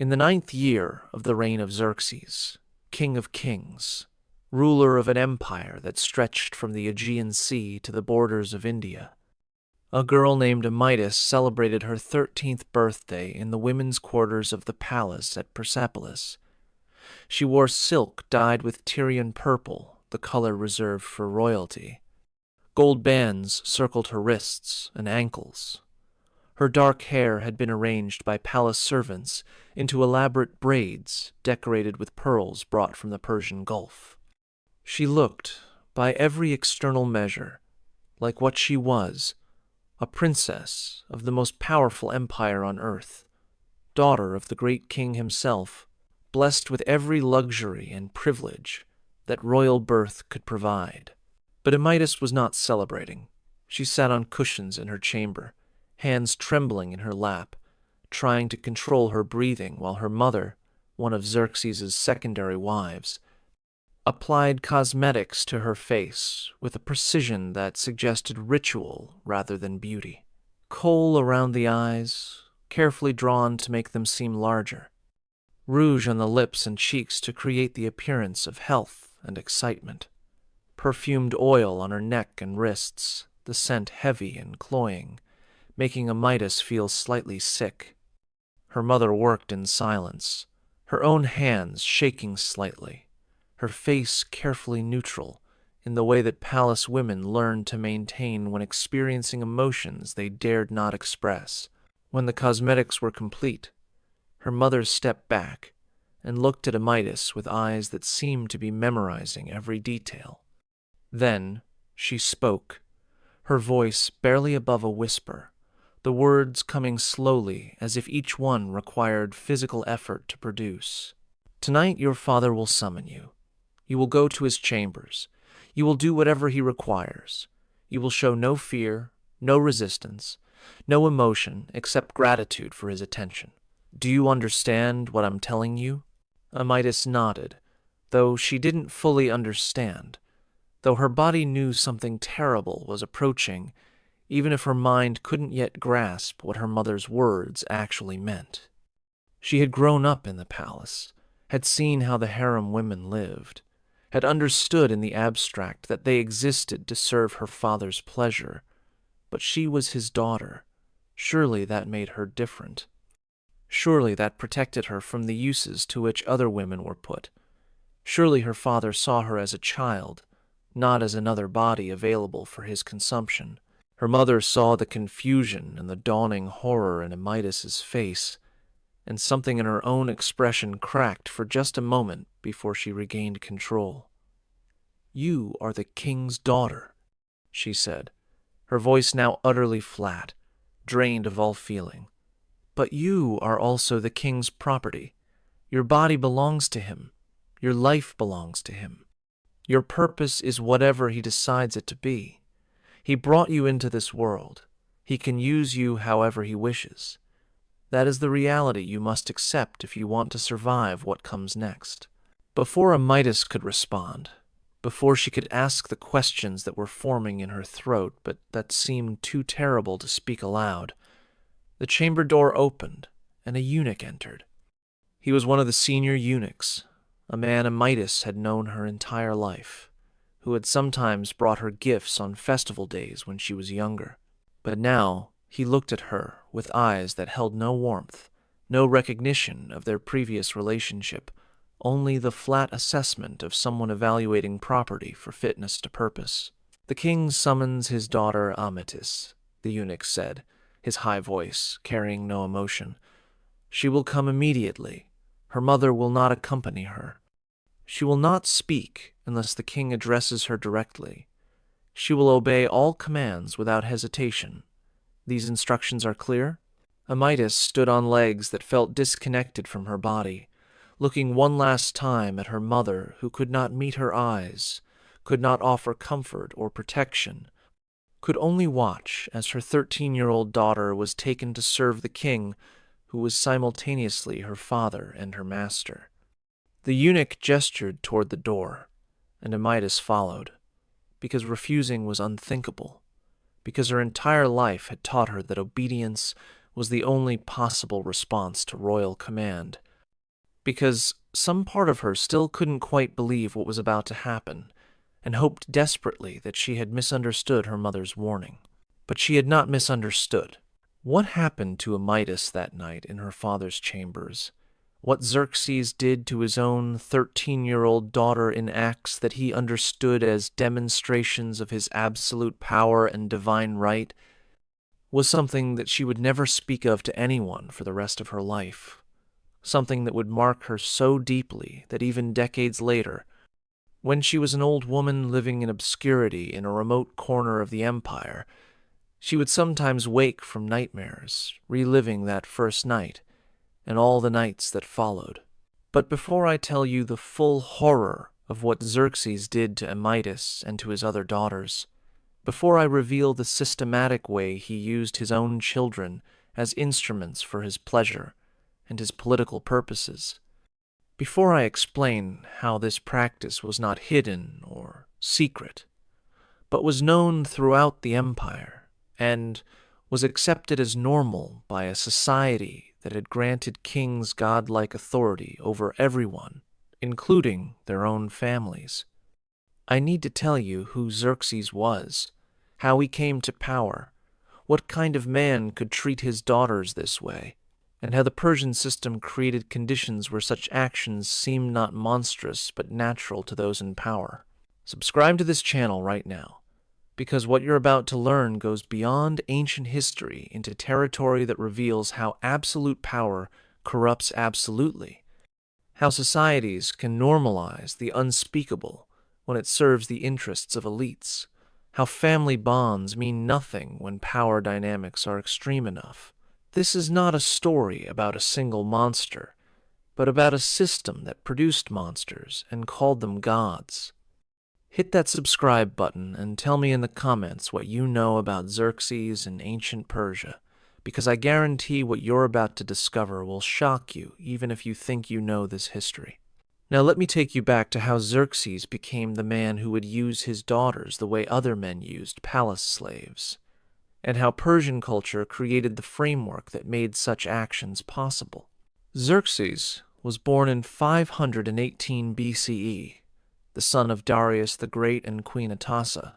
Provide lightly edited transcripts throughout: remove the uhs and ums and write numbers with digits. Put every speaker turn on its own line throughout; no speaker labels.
In the 9th year of the reign of Xerxes, king of kings, ruler of an empire that stretched from the Aegean Sea to the borders of India, a girl named Amytis celebrated her 13th birthday in the women's quarters of the palace at Persepolis. She wore silk dyed with Tyrian purple, the color reserved for royalty. Gold bands circled her wrists and ankles. Her dark hair had been arranged by palace servants into elaborate braids decorated with pearls brought from the Persian Gulf. She looked, by every external measure, like what she was, a princess of the most powerful empire on earth, daughter of the great king himself, blessed with every luxury and privilege that royal birth could provide. But Amytis was not celebrating. She sat on cushions in her chamber, hands trembling in her lap, trying to control her breathing while her mother, one of Xerxes' secondary wives, applied cosmetics to her face with a precision that suggested ritual rather than beauty. Kohl around the eyes, carefully drawn to make them seem larger. Rouge on the lips and cheeks to create the appearance of health and excitement. Perfumed oil on her neck and wrists, the scent heavy and cloying, making Amytis feel slightly sick. Her mother worked in silence, her own hands shaking slightly, her face carefully neutral in the way that palace women learned to maintain when experiencing emotions they dared not express. When the cosmetics were complete, her mother stepped back and looked at Amytis with eyes that seemed to be memorizing every detail. Then she spoke, her voice barely above a whisper, the words coming slowly as if each one required physical effort to produce. "Tonight your father will summon you. You will go to his chambers. You will do whatever he requires. You will show no fear, no resistance, no emotion except gratitude for his attention. Do you understand what I'm telling you?" Amytis nodded, though she didn't fully understand, though her body knew something terrible was approaching, even if her mind couldn't yet grasp what her mother's words actually meant. She had grown up in the palace, had seen how the harem women lived, had understood in the abstract that they existed to serve her father's pleasure, but she was his daughter. Surely that made her different. Surely that protected her from the uses to which other women were put. Surely her father saw her as a child, not as another body available for his consumption. Her mother saw the confusion and the dawning horror in Amytis's face, and something in her own expression cracked for just a moment before she regained control. "You are the king's daughter," she said, her voice now utterly flat, drained of all feeling. "But you are also the king's property. Your body belongs to him. Your life belongs to him. Your purpose is whatever he decides it to be. He brought you into this world. He can use you however he wishes. That is the reality you must accept if you want to survive what comes next." Before Amytis could respond, before she could ask the questions that were forming in her throat but that seemed too terrible to speak aloud, the chamber door opened and a eunuch entered. He was one of the senior eunuchs, a man Amytis had known her entire life, who had sometimes brought her gifts on festival days when she was younger. But now he looked at her with eyes that held no warmth, no recognition of their previous relationship, only the flat assessment of someone evaluating property for fitness to purpose. "The king summons his daughter Amytis," the eunuch said, his high voice carrying no emotion. "She will come immediately. Her mother will not accompany her. She will not speak unless the king addresses her directly. She will obey all commands without hesitation. These instructions are clear?" Amytis stood on legs that felt disconnected from her body, looking one last time at her mother who could not meet her eyes, could not offer comfort or protection, could only watch as her 13-year-old daughter was taken to serve the king, who was simultaneously her father and her master. The eunuch gestured toward the door, and Amytis followed, because refusing was unthinkable, because her entire life had taught her that obedience was the only possible response to royal command, because some part of her still couldn't quite believe what was about to happen, and hoped desperately that she had misunderstood her mother's warning. But she had not misunderstood. What happened to Amytas that night in her father's chambers? What Xerxes did to his own 13-year-old daughter in acts that he understood as demonstrations of his absolute power and divine right was something that she would never speak of to anyone for the rest of her life, something that would mark her so deeply that even decades later, when she was an old woman living in obscurity in a remote corner of the empire, she would sometimes wake from nightmares, reliving that first night and all the nights that followed. But before I tell you the full horror of what Xerxes did to Amytas and to his other daughters, before I reveal the systematic way he used his own children as instruments for his pleasure and his political purposes, before I explain how this practice was not hidden or secret, but was known throughout the empire and was accepted as normal by a society that had granted kings godlike authority over everyone, including their own families, I need to tell you who Xerxes was, how he came to power, what kind of man could treat his daughters this way, and how the Persian system created conditions where such actions seemed not monstrous but natural to those in power. Subscribe to this channel right now, because what you're about to learn goes beyond ancient history into territory that reveals how absolute power corrupts absolutely, how societies can normalize the unspeakable when it serves the interests of elites, how family bonds mean nothing when power dynamics are extreme enough. This is not a story about a single monster, but about a system that produced monsters and called them gods. Hit that subscribe button and tell me in the comments what you know about Xerxes and ancient Persia, because I guarantee what you're about to discover will shock you even if you think you know this history. Now let me take you back to how Xerxes became the man who would use his daughters the way other men used palace slaves, and how Persian culture created the framework that made such actions possible. Xerxes was born in 518 BCE, the son of Darius the Great and Queen Atassa,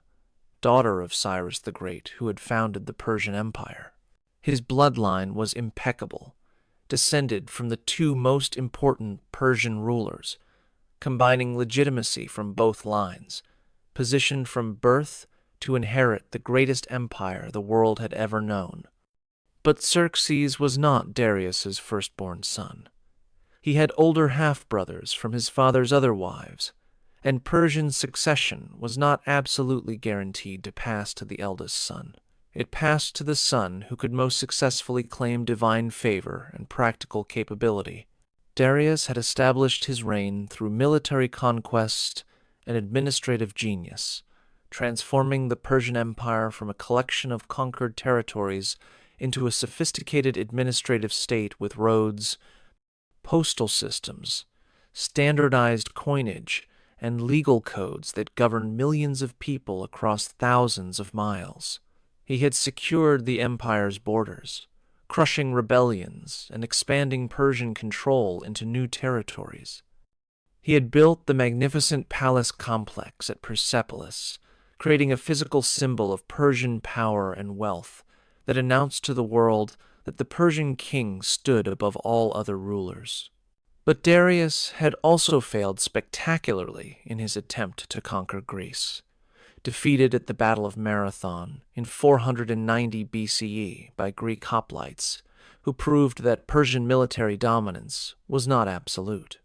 daughter of Cyrus the Great, who had founded the Persian Empire. His bloodline was impeccable, descended from the two most important Persian rulers, combining legitimacy from both lines, positioned from birth to inherit the greatest empire the world had ever known. But Xerxes was not Darius's firstborn son. He had older half-brothers from his father's other wives, and Persian succession was not absolutely guaranteed to pass to the eldest son. It passed to the son who could most successfully claim divine favor and practical capability. Darius had established his reign through military conquest and administrative genius, transforming the Persian Empire from a collection of conquered territories into a sophisticated administrative state with roads, postal systems, standardized coinage, and legal codes that governed millions of people across thousands of miles. He had secured the empire's borders, crushing rebellions and expanding Persian control into new territories. He had built the magnificent palace complex at Persepolis, creating a physical symbol of Persian power and wealth that announced to the world that the Persian king stood above all other rulers. But Darius had also failed spectacularly in his attempt to conquer Greece, defeated at the Battle of Marathon in 490 BCE by Greek hoplites, who proved that Persian military dominance was not absolute.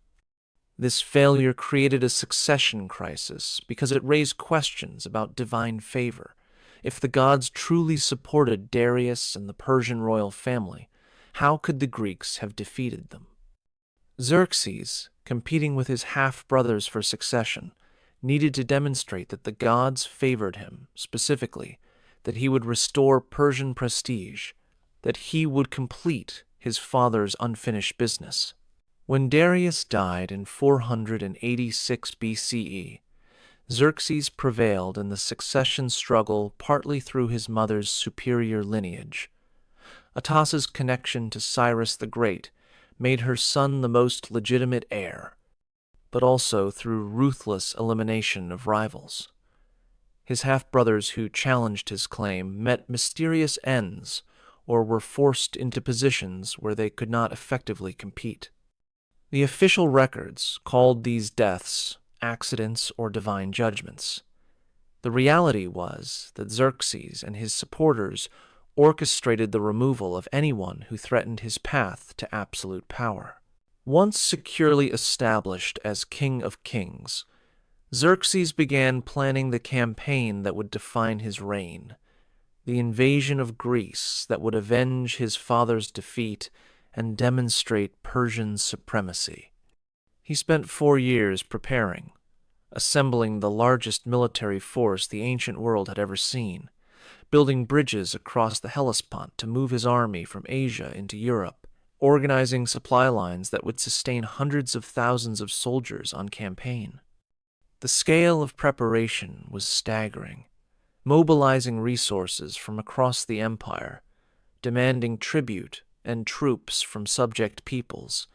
This failure created a succession crisis because it raised questions about divine favor. If the gods truly supported Darius and the Persian royal family, how could the Greeks have defeated them? Xerxes, competing with his half-brothers for succession, needed to demonstrate that the gods favored him, specifically, that he would restore Persian prestige, that he would complete his father's unfinished business. When Darius died in 486 BCE, Xerxes prevailed in the succession struggle partly through his mother's superior lineage. Atassa's connection to Cyrus the Great made her son the most legitimate heir, but also through ruthless elimination of rivals. His half-brothers who challenged his claim met mysterious ends or were forced into positions where they could not effectively compete. The official records called these deaths accidents or divine judgments. The reality was that Xerxes and his supporters orchestrated the removal of anyone who threatened his path to absolute power. Once securely established as King of Kings, Xerxes began planning the campaign that would define his reign, the invasion of Greece that would avenge his father's defeat and demonstrate Persian supremacy. He spent 4 years preparing, assembling the largest military force the ancient world had ever seen, building bridges across the Hellespont to move his army from Asia into Europe, organizing supply lines that would sustain hundreds of thousands of soldiers on campaign. The scale of preparation was staggering, mobilizing resources from across the empire, demanding tribute and troops from subject peoples,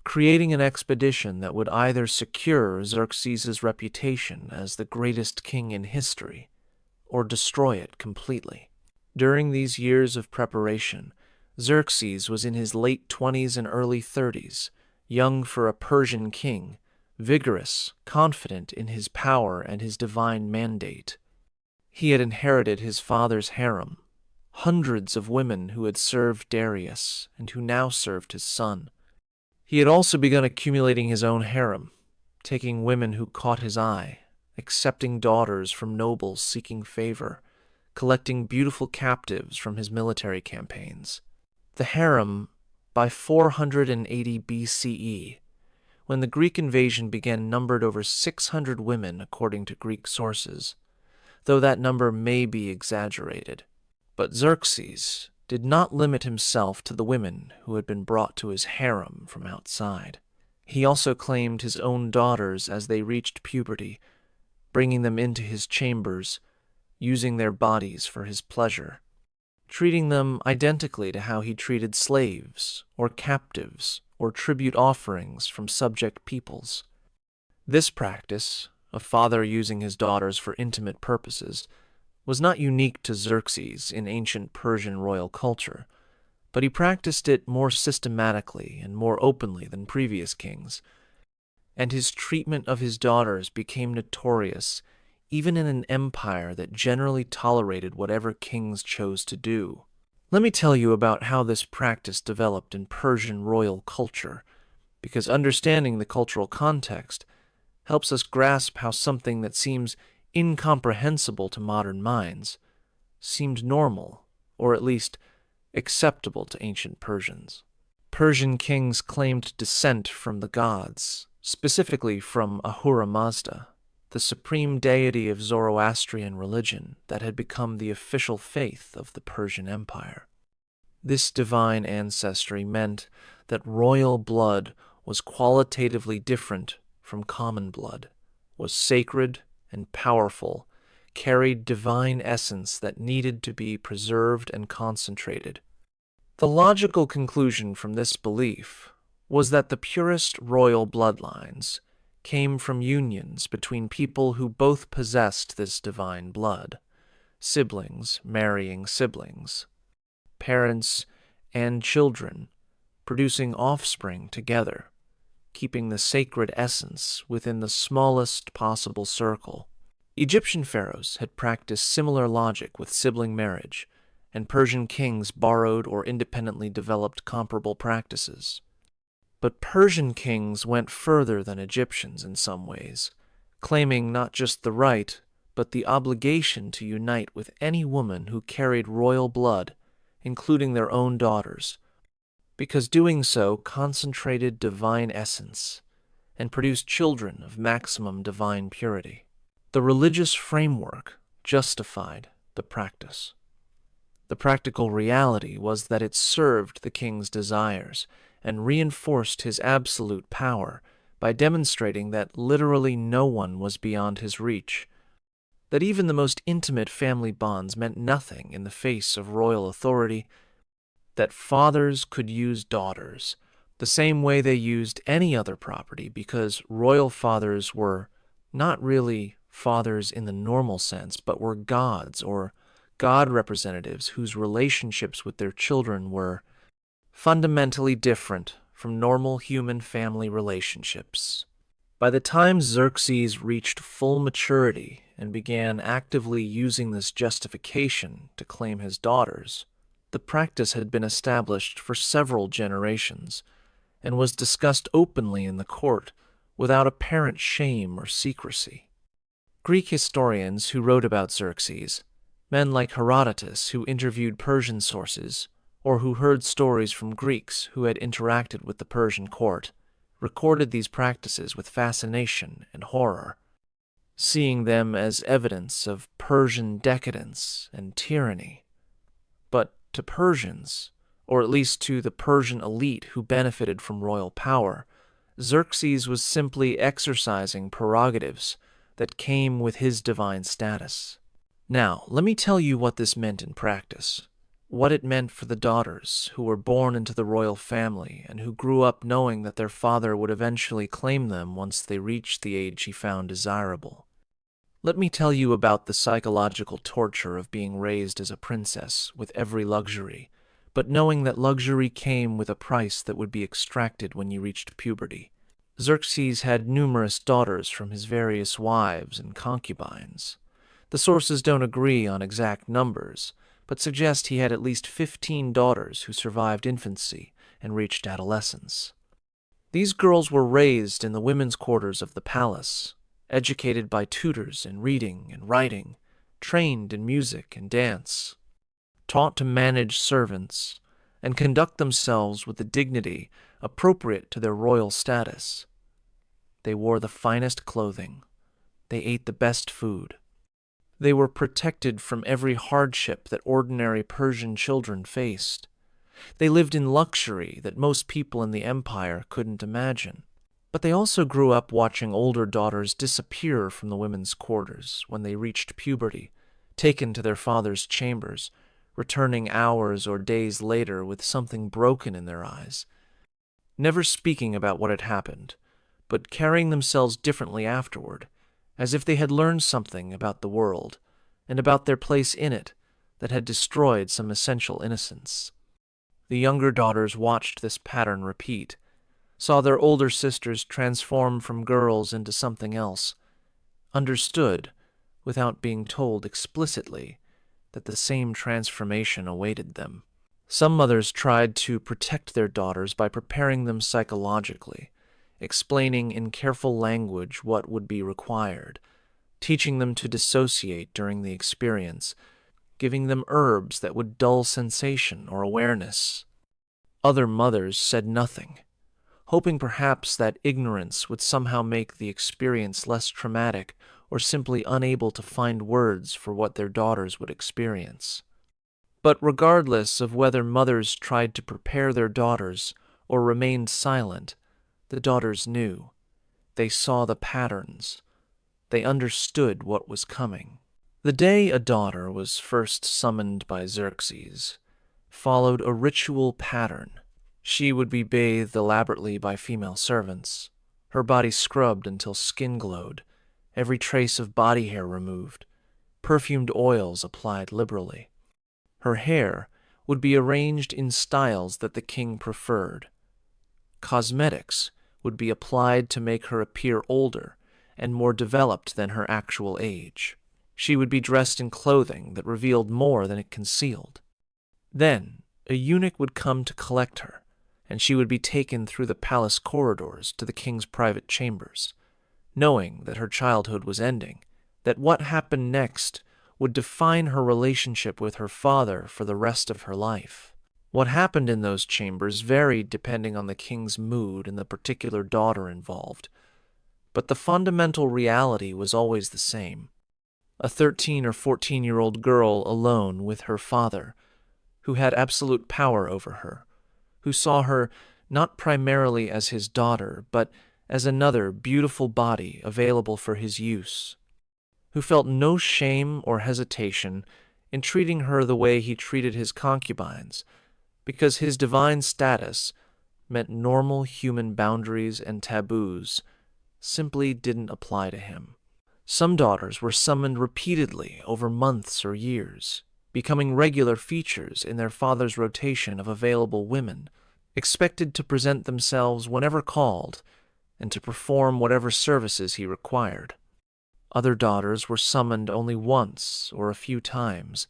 creating an expedition that would either secure Xerxes' reputation as the greatest king in history or destroy it completely. During these years of preparation, Xerxes was in his late 20s and early 30s, young for a Persian king, vigorous, confident in his power and his divine mandate. He had inherited his father's harem, hundreds of women who had served Darius and who now served his son. He had also begun accumulating his own harem, taking women who caught his eye, accepting daughters from nobles seeking favor, collecting beautiful captives from his military campaigns. The harem, by 480 BCE, when the Greek invasion began, numbered over 600 women according to Greek sources, though that number may be exaggerated. But Xerxes did not limit himself to the women who had been brought to his harem from outside. He also claimed his own daughters as they reached puberty, bringing them into his chambers, using their bodies for his pleasure, treating them identically to how he treated slaves or captives or tribute offerings from subject peoples. This practice, a father using his daughters for intimate purposes, was not unique to Xerxes in ancient Persian royal culture, but he practiced it more systematically and more openly than previous kings, and his treatment of his daughters became notorious even in an empire that generally tolerated whatever kings chose to do. Let me tell you about how this practice developed in Persian royal culture, because understanding the cultural context helps us grasp how something that seems incomprehensible to modern minds seemed normal, or at least acceptable to ancient Persians. Persian kings claimed descent from the gods, specifically from Ahura Mazda, the supreme deity of Zoroastrian religion that had become the official faith of the Persian Empire. This divine ancestry meant that royal blood was qualitatively different from common blood, was sacred and powerful, carried divine essence that needed to be preserved and concentrated. The logical conclusion from this belief was that the purest royal bloodlines came from unions between people who both possessed this divine blood, siblings marrying siblings, parents and children producing offspring together, keeping the sacred essence within the smallest possible circle. Egyptian pharaohs had practiced similar logic with sibling marriage, and Persian kings borrowed or independently developed comparable practices. But Persian kings went further than Egyptians in some ways, claiming not just the right, but the obligation to unite with any woman who carried royal blood, including their own daughters, because doing so concentrated divine essence and produced children of maximum divine purity. The religious framework justified the practice. The practical reality was that it served the king's desires and reinforced his absolute power by demonstrating that literally no one was beyond his reach, that even the most intimate family bonds meant nothing in the face of royal authority, that fathers could use daughters, the same way they used any other property, because royal fathers were not really fathers in the normal sense, but were gods or god representatives whose relationships with their children were fundamentally different from normal human family relationships. By the time Xerxes reached full maturity and began actively using this justification to claim his daughters, the practice had been established for several generations and was discussed openly in the court without apparent shame or secrecy. Greek historians who wrote about Xerxes, men like Herodotus who interviewed Persian sources, or who heard stories from Greeks who had interacted with the Persian court, recorded these practices with fascination and horror, seeing them as evidence of Persian decadence and tyranny. But to Persians, or at least to the Persian elite who benefited from royal power, Xerxes was simply exercising prerogatives that came with his divine status. Now, let me tell you what this meant in practice. What it meant for the daughters who were born into the royal family and who grew up knowing that their father would eventually claim them once they reached the age he found desirable. Let me tell you about the psychological torture of being raised as a princess with every luxury, but knowing that luxury came with a price that would be extracted when you reached puberty. Xerxes had numerous daughters from his various wives and concubines. The sources don't agree on exact numbers, but suggest he had at least 15 daughters who survived infancy and reached adolescence. These girls were raised in the women's quarters of the palace, educated by tutors in reading and writing, trained in music and dance, taught to manage servants, and conduct themselves with the dignity appropriate to their royal status. They wore the finest clothing. They ate the best food. They were protected from every hardship that ordinary Persian children faced. They lived in luxury that most people in the empire couldn't imagine. But they also grew up watching older daughters disappear from the women's quarters when they reached puberty, taken to their father's chambers, returning hours or days later with something broken in their eyes, never speaking about what had happened, but carrying themselves differently afterward, as if they had learned something about the world and about their place in it that had destroyed some essential innocence. The younger daughters watched this pattern repeat, saw their older sisters transform from girls into something else, understood, without being told explicitly, that the same transformation awaited them. Some mothers tried to protect their daughters by preparing them psychologically, explaining in careful language what would be required, teaching them to dissociate during the experience, giving them herbs that would dull sensation or awareness. Other mothers said nothing, hoping perhaps that ignorance would somehow make the experience less traumatic or simply unable to find words for what their daughters would experience. But regardless of whether mothers tried to prepare their daughters or remained silent, the daughters knew. They saw the patterns. They understood what was coming. The day a daughter was first summoned by Xerxes followed a ritual pattern. She would be bathed elaborately by female servants, her body scrubbed until skin glowed, every trace of body hair removed, perfumed oils applied liberally. Her hair would be arranged in styles that the king preferred. Cosmetics would be applied to make her appear older and more developed than her actual age. She would be dressed in clothing that revealed more than it concealed. Then, a eunuch would come to collect her, and she would be taken through the palace corridors to the king's private chambers, knowing that her childhood was ending, that what happened next would define her relationship with her father for the rest of her life. What happened in those chambers varied depending on the king's mood and the particular daughter involved, but the fundamental reality was always the same. A 13 or 14-year-old girl alone with her father, who had absolute power over her, who saw her not primarily as his daughter, but as another beautiful body available for his use, who felt no shame or hesitation in treating her the way he treated his concubines, because his divine status meant normal human boundaries and taboos simply didn't apply to him. Some daughters were summoned repeatedly over months or years, becoming regular features in their father's rotation of available women, expected to present themselves whenever called and to perform whatever services he required. Other daughters were summoned only once or a few times,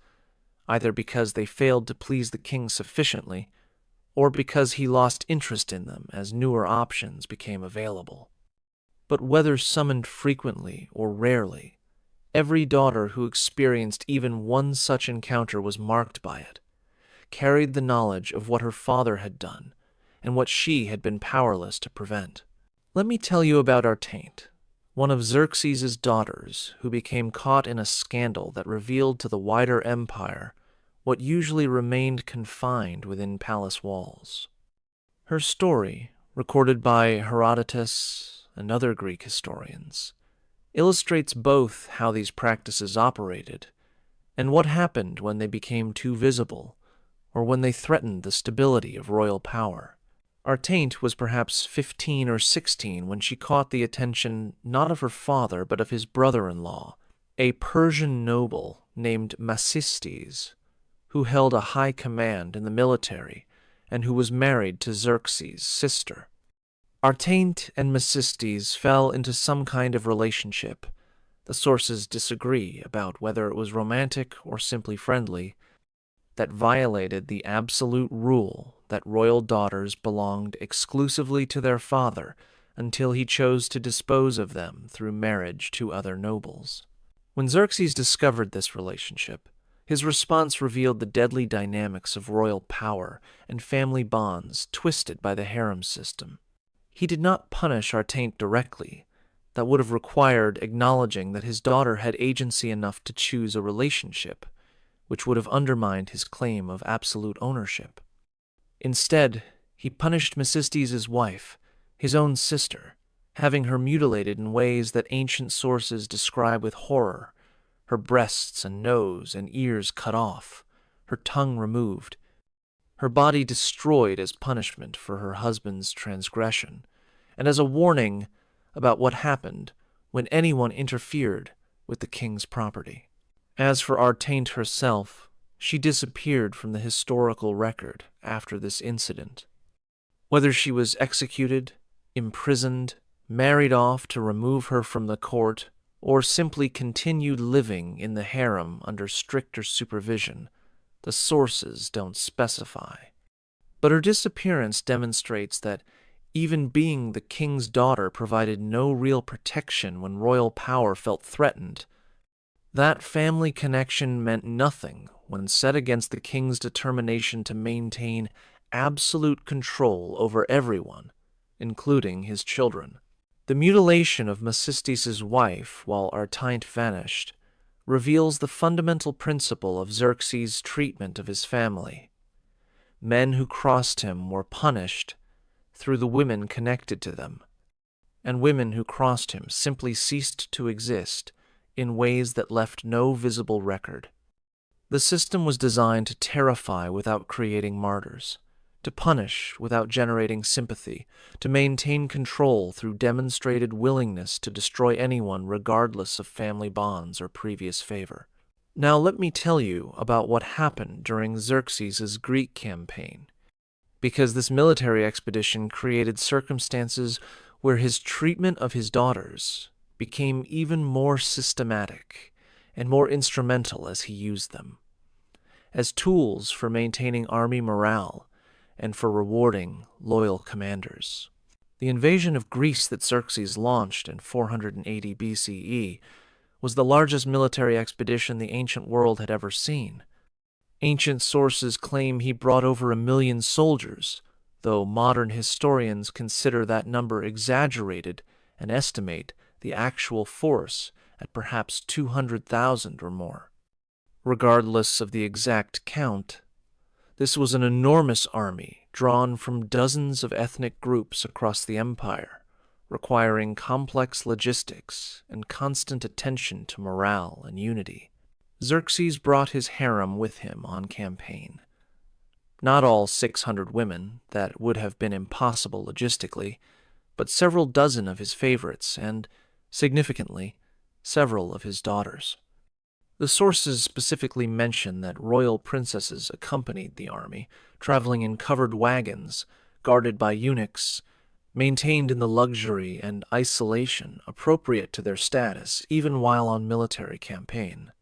either because they failed to please the king sufficiently or because he lost interest in them as newer options became available. But whether summoned frequently or rarely, every daughter who experienced even one such encounter was marked by it, carried the knowledge of what her father had done and what she had been powerless to prevent. Let me tell you about Artaint, one of Xerxes' daughters who became caught in a scandal that revealed to the wider empire what usually remained confined within palace walls. Her story, recorded by Herodotus and other Greek historians, illustrates both how these practices operated and what happened when they became too visible or when they threatened the stability of royal power. Artaint was perhaps 15 or 16 when she caught the attention not of her father but of his brother-in-law, a Persian noble named Macystes, who held a high command in the military and who was married to Xerxes' sister. Artaint and Macystes fell into some kind of relationship. The sources disagree about whether it was romantic or simply friendly, that violated the absolute rule that royal daughters belonged exclusively to their father until he chose to dispose of them through marriage to other nobles. When Xerxes discovered this relationship, his response revealed the deadly dynamics of royal power and family bonds twisted by the harem system. He did not punish Artaint directly. That would have required acknowledging that his daughter had agency enough to choose a relationship, which would have undermined his claim of absolute ownership. Instead, he punished Macystes' wife, his own sister, having her mutilated in ways that ancient sources describe with horror, her breasts and nose and ears cut off, her tongue removed, her body destroyed as punishment for her husband's transgression, and as a warning about what happened when anyone interfered with the king's property. As for Artaint herself, she disappeared from the historical record after this incident. Whether she was executed, imprisoned, married off to remove her from the court, or simply continued living in the harem under stricter supervision, the sources don't specify. But her disappearance demonstrates that even being the king's daughter provided no real protection when royal power felt threatened. That family connection meant nothing when set against the king's determination to maintain absolute control over everyone, including his children. The mutilation of Macystes' wife while Artaint vanished reveals the fundamental principle of Xerxes' treatment of his family. Men who crossed him were punished through the women connected to them, and women who crossed him simply ceased to exist in ways that left no visible record. The system was designed to terrify without creating martyrs, to punish without generating sympathy, to maintain control through demonstrated willingness to destroy anyone regardless of family bonds or previous favor. Now let me tell you about what happened during Xerxes' Greek campaign, because this military expedition created circumstances where his treatment of his daughters became even more systematic and more instrumental as he used them, as tools for maintaining army morale and for rewarding loyal commanders. The invasion of Greece that Xerxes launched in 480 BCE was the largest military expedition the ancient world had ever seen. Ancient sources claim he brought over 1 million soldiers, though modern historians consider that number exaggerated and estimate the actual force at perhaps 200,000 or more. Regardless of the exact count, this was an enormous army drawn from dozens of ethnic groups across the empire, requiring complex logistics and constant attention to morale and unity. Xerxes brought his harem with him on campaign. Not all 600 women, that would have been impossible logistically, but several dozen of his favorites and, significantly, several of his daughters. The sources specifically mention that royal princesses accompanied the army, traveling in covered wagons, guarded by eunuchs, maintained in the luxury and isolation appropriate to their status even while on military campaign.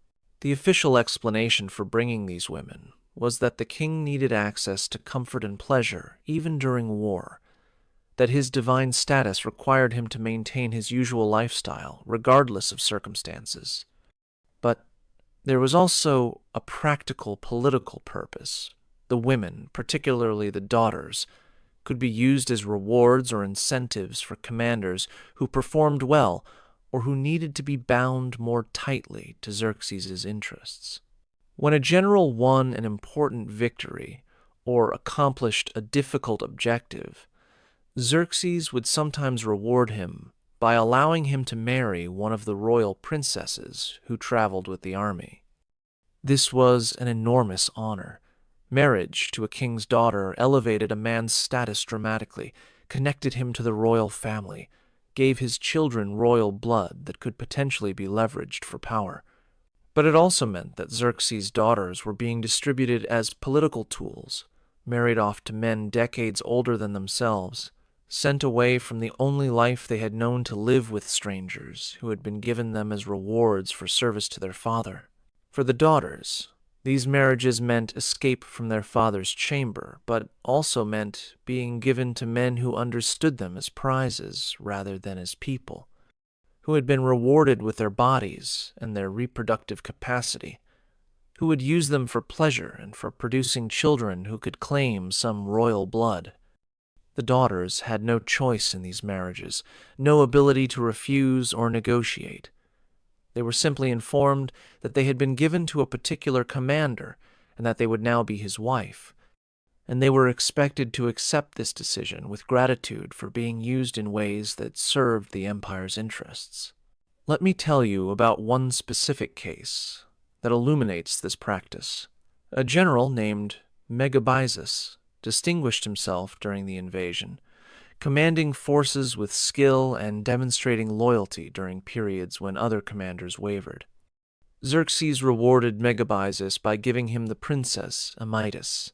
The official explanation for bringing these women was that the king needed access to comfort and pleasure even during war, that his divine status required him to maintain his usual lifestyle regardless of circumstances. But there was also a practical political purpose. The women, particularly the daughters, could be used as rewards or incentives for commanders who performed well or who needed to be bound more tightly to Xerxes' interests. When a general won an important victory or accomplished a difficult objective, Xerxes would sometimes reward him by allowing him to marry one of the royal princesses who traveled with the army. This was an enormous honor. Marriage to a king's daughter elevated a man's status dramatically, connected him to the royal family, gave his children royal blood that could potentially be leveraged for power. But it also meant that Xerxes' daughters were being distributed as political tools, married off to men decades older than themselves, sent away from the only life they had known to live with strangers who had been given them as rewards for service to their father. For the daughters, these marriages meant escape from their father's chamber, but also meant being given to men who understood them as prizes rather than as people, who had been rewarded with their bodies and their reproductive capacity, who would use them for pleasure and for producing children who could claim some royal blood. The daughters had no choice in these marriages, no ability to refuse or negotiate. They were simply informed that they had been given to a particular commander and that they would now be his wife, and they were expected to accept this decision with gratitude for being used in ways that served the empire's interests. Let me tell you about one specific case that illuminates this practice. A general named Megabyzus distinguished himself during the invasion, commanding forces with skill and demonstrating loyalty during periods when other commanders wavered. Xerxes rewarded Megabyzus by giving him the princess Amytis,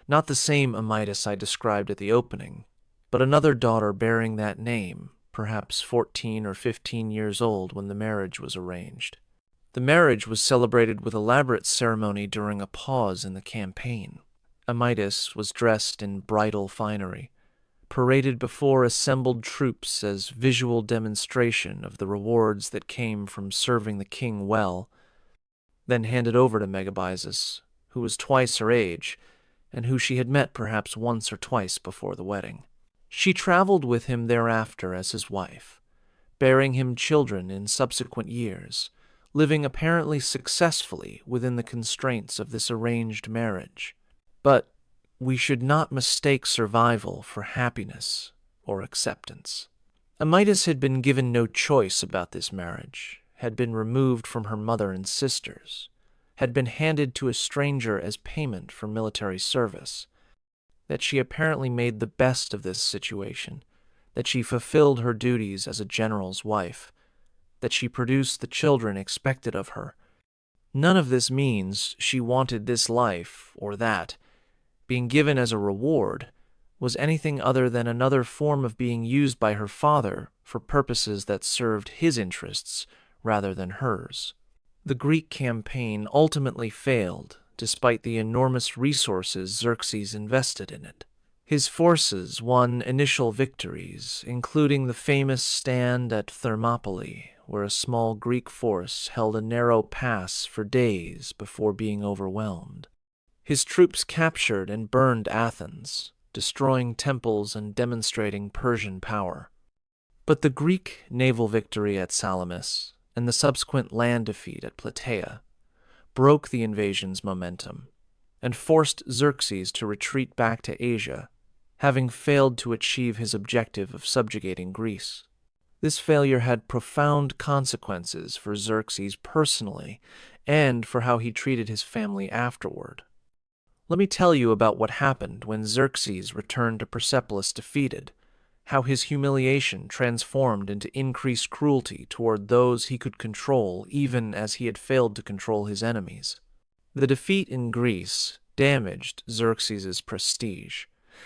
not the same Amytis I described at the opening, but another daughter bearing that name, perhaps 14 or 15 years old when the marriage was arranged. The marriage was celebrated with elaborate ceremony during a pause in the campaign. Amytis was dressed in bridal finery, paraded before assembled troops as visual demonstration of the rewards that came from serving the king well, then handed over to Megabyzus, who was twice her age, and who she had met perhaps once or twice before the wedding. She traveled with him thereafter as his wife, bearing him children in subsequent years, living apparently successfully within the constraints of this arranged marriage. But we should not mistake survival for happiness or acceptance. Amytis had been given no choice about this marriage, had been removed from her mother and sisters, had been handed to a stranger as payment for military service, that she apparently made the best of this situation, that she fulfilled her duties as a general's wife, that she produced the children expected of her. None of this means she wanted this life or that. Being given as a reward was anything other than another form of being used by her father for purposes that served his interests rather than hers. The Greek campaign ultimately failed, despite the enormous resources Xerxes invested in it. His forces won initial victories, including the famous stand at Thermopylae, where a small Greek force held a narrow pass for days before being overwhelmed. His troops captured and burned Athens, destroying temples and demonstrating Persian power. But the Greek naval victory at Salamis and the subsequent land defeat at Plataea broke the invasion's momentum and forced Xerxes to retreat back to Asia, having failed to achieve his objective of subjugating Greece. This failure had profound consequences for Xerxes personally and for how he treated his family afterward. Let me tell you about what happened when Xerxes returned to Persepolis defeated, how his humiliation transformed into increased cruelty toward those he could control even as he had failed to control his enemies. The defeat in Greece damaged Xerxes' prestige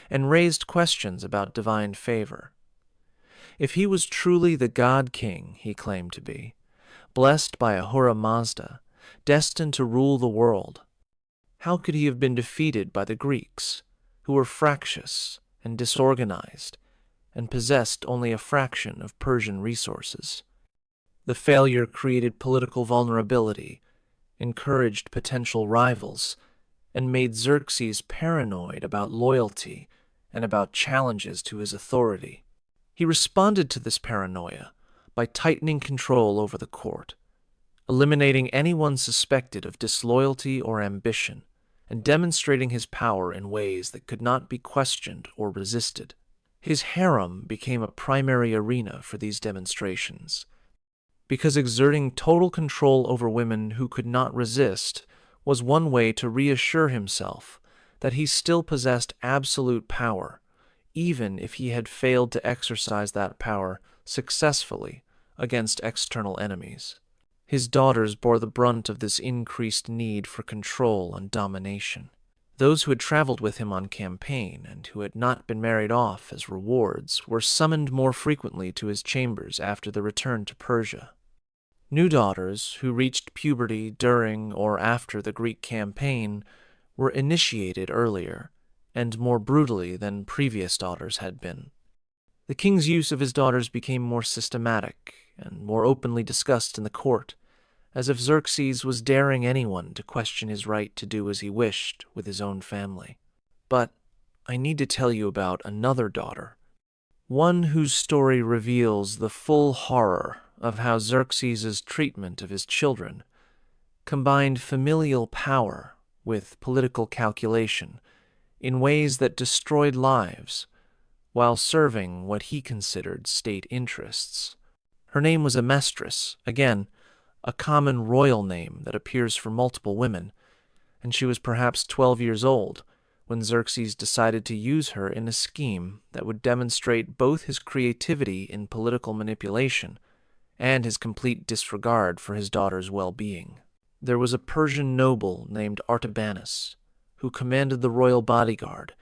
and raised questions about divine favor. If he was truly the god king he claimed to be, blessed by Ahura Mazda, destined to rule the world, how could he have been defeated by the Greeks, who were fractious and disorganized and possessed only a fraction of Persian resources? The failure created political vulnerability, encouraged potential rivals, and made Xerxes paranoid about loyalty and about challenges to his authority. He responded to this paranoia by tightening control over the court, eliminating anyone suspected of disloyalty or ambition, and demonstrating his power in ways that could not be questioned or resisted. His harem became a primary arena for these demonstrations, because exerting total control over women who could not resist was one way to reassure himself that he still possessed absolute power, even if he had failed to exercise that power successfully against external enemies. His daughters bore the brunt of this increased need for control and domination. Those who had traveled with him on campaign and who had not been married off as rewards were summoned more frequently to his chambers after the return to Persia. New daughters who reached puberty during or after the Greek campaign were initiated earlier and more brutally than previous daughters had been. The king's use of his daughters became more systematic and more openly discussed in the court, as if Xerxes was daring anyone to question his right to do as he wished with his own family. But I need to tell you about another daughter, one whose story reveals the full horror of how Xerxes' treatment of his children combined familial power with political calculation in ways that destroyed lives while serving what he considered state interests. Her name was Amestris, again, a common royal name that appears for multiple women, and she was perhaps 12 years old when Xerxes decided to use her in a scheme that would demonstrate both his creativity in political manipulation and his complete disregard for his daughter's well-being. There was a Persian noble named Artabanus, who commanded the royal bodyguard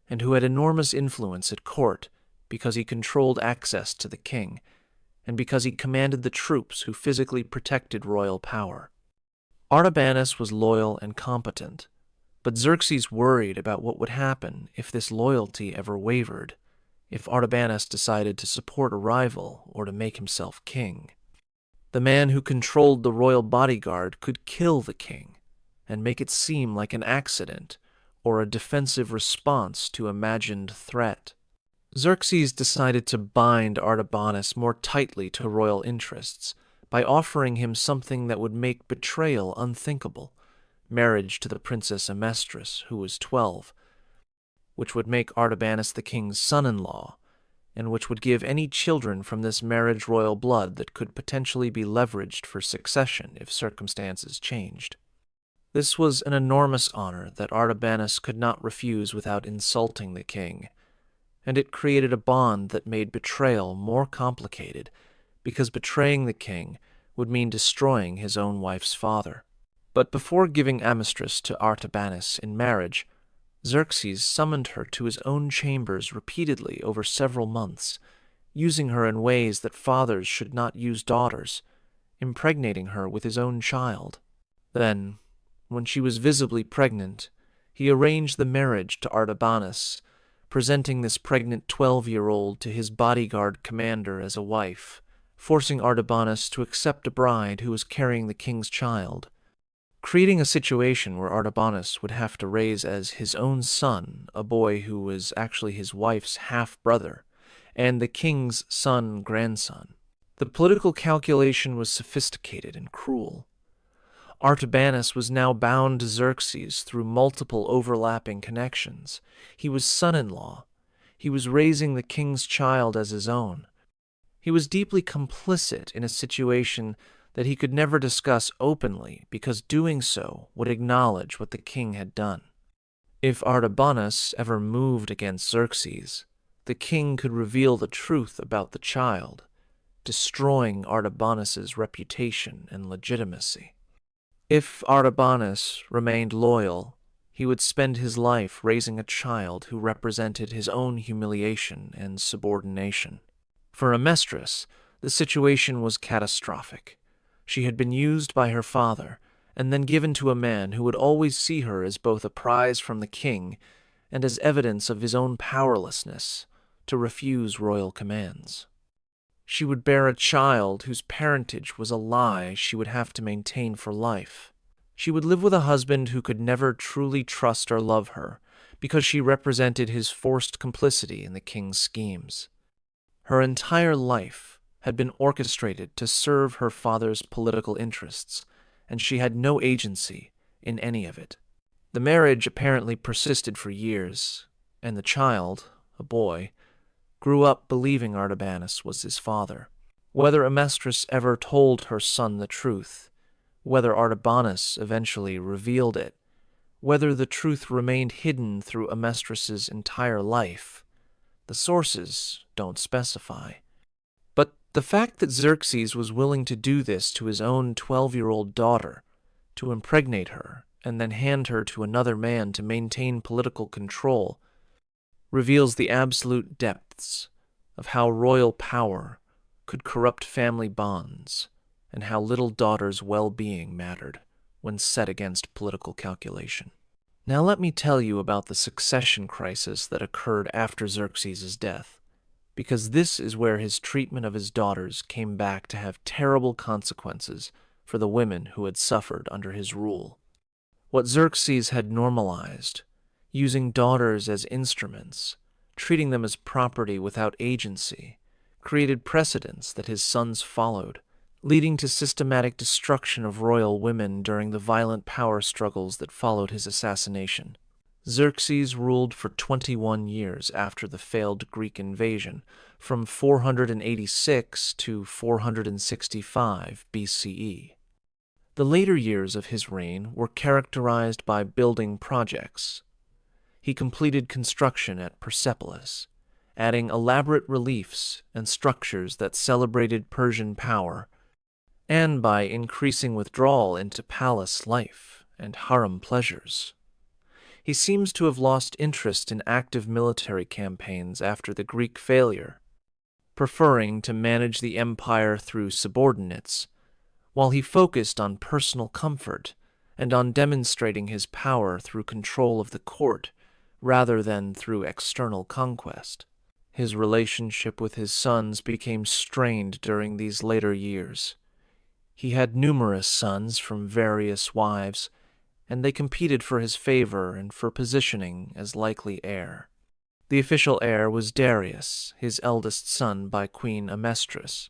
and who had enormous influence at court because he controlled access to the king and because he commanded the troops who physically protected royal power. Artabanus was loyal and competent, but Xerxes worried about what would happen if this loyalty ever wavered, if Artabanus decided to support a rival or to make himself king. The man who controlled the royal bodyguard could kill the king and make it seem like an accident or a defensive response to imagined threat. Xerxes decided to bind Artabanus more tightly to royal interests by offering him something that would make betrayal unthinkable, marriage to the princess Amestris, who was 12, which would make Artabanus the king's son-in-law, and which would give any children from this marriage royal blood that could potentially be leveraged for succession if circumstances changed. This was an enormous honor that Artabanus could not refuse without insulting the king, and it created a bond that made betrayal more complicated, because betraying the king would mean destroying his own wife's father. But before giving Amestris to Artabanus in marriage, Xerxes summoned her to his own chambers repeatedly over several months, using her in ways that fathers should not use daughters, impregnating her with his own child. Then, when she was visibly pregnant, he arranged the marriage to Artabanus, presenting this pregnant 12-year-old to his bodyguard commander as a wife, forcing Artabanus to accept a bride who was carrying the king's child, creating a situation where Artabanus would have to raise as his own son a boy who was actually his wife's half-brother, and the king's son-grandson. The political calculation was sophisticated and cruel. Artabanus was now bound to Xerxes through multiple overlapping connections. He was son-in-law. He was raising the king's child as his own. He was deeply complicit in a situation that he could never discuss openly because doing so would acknowledge what the king had done. If Artabanus ever moved against Xerxes, the king could reveal the truth about the child, destroying Artabanus's reputation and legitimacy. If Artabanus remained loyal, he would spend his life raising a child who represented his own humiliation and subordination. For Amestris, the situation was catastrophic. She had been used by her father, and then given to a man who would always see her as both a prize from the king and as evidence of his own powerlessness to refuse royal commands. She would bear a child whose parentage was a lie she would have to maintain for life. She would live with a husband who could never truly trust or love her, because she represented his forced complicity in the king's schemes. Her entire life had been orchestrated to serve her father's political interests, and she had no agency in any of it. The marriage apparently persisted for years, and the child, a boy, grew up believing Artabanus was his father. Whether Amestris ever told her son the truth, whether Artabanus eventually revealed it, whether the truth remained hidden through Amestris's entire life, the sources don't specify. But the fact that Xerxes was willing to do this to his own 12-year-old daughter, to impregnate her and then hand her to another man to maintain political control, reveals the absolute depths of how royal power could corrupt family bonds and how little daughter's well-being mattered when set against political calculation. Now let me tell you about the succession crisis that occurred after Xerxes' death, because this is where his treatment of his daughters came back to have terrible consequences for the women who had suffered under his rule. What Xerxes had normalized, using daughters as instruments, treating them as property without agency, created precedents that his sons followed, leading to systematic destruction of royal women during the violent power struggles that followed his assassination. Xerxes ruled for 21 years after the failed Greek invasion, from 486 to 465 BCE. The later years of his reign were characterized by building projects. He completed construction at Persepolis, adding elaborate reliefs and structures that celebrated Persian power, and by increasing withdrawal into palace life and harem pleasures. He seems to have lost interest in active military campaigns after the Greek failure, preferring to manage the empire through subordinates, while he focused on personal comfort and on demonstrating his power through control of the court rather than through external conquest. His relationship with his sons became strained during these later years. He had numerous sons from various wives, and they competed for his favor and for positioning as likely heir. The official heir was Darius, his eldest son by Queen Amestris.